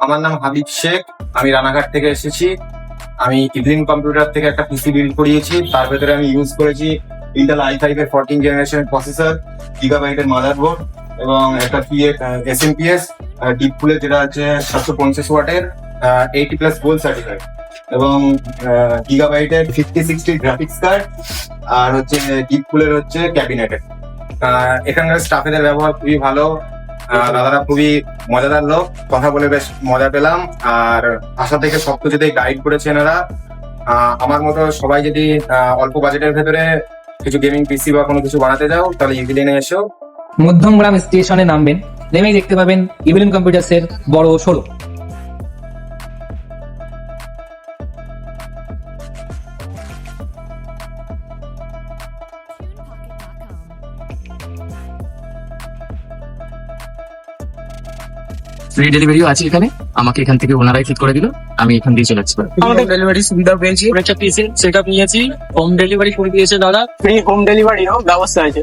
আমার নাম হাবিব শেখ, আমি রানাঘাট থেকে এসেছি। আমি ইভলিন কম্পিউটার থেকে একটা পিসি বিল্ড করিয়েছি। তার ভেতরে আমি ইউজ করেছি ইন্টেল i5 এর 14 জেনারেশন প্রসেসর, গিগাবাইটের মাদারবোর্ড এবং একটা এসএমপিএস ডিপ কুলের, যেটা হচ্ছে 750 ওয়াটের 80+ গোল্ড সার্টিফাইড, এবং গিগাবাইটের 5060 গ্রাফিক্স কার্ড, আর হচ্ছে ডিপ কুলের হচ্ছে ক্যাবিনেটের। এখানকার স্টাফেদের ব্যবহার খুবই ভালো, দাদারা খুবই মজাদার লোক, কথা বলে বেশ মজা পেলাম। আর আশা থেকে সবকিছুতেই গাইড করেছে এনারা। আমার মতো সবাই যদি অল্প বাজেটের ভেতরে কিছু গেমিং পিসি বা কোনো কিছু বানাতে যাও, তাহলে ইভিলিনে এসো। মধ্যমগ্রাম স্টেশনে নামবেন, নেমেই দেখতে পাবেন ইভিলিন কম্পিউটার্সের বড় শোরুম। ফ্রি ডেলিভারিও আছে এখানে, আমাকে এখান থেকে ওনারাই ঠিক করে দিল, আমি এখান দিয়ে চলে আসতে পারি। আমাদের ডেলিভারি সুবিধা পেয়েছি, একটা পিসি সেটআপ নিয়েছি, হোম ডেলিভারি করে দিয়েছে দাদা, ফ্রি হোম ডেলিভারিও ব্যবস্থা আছে।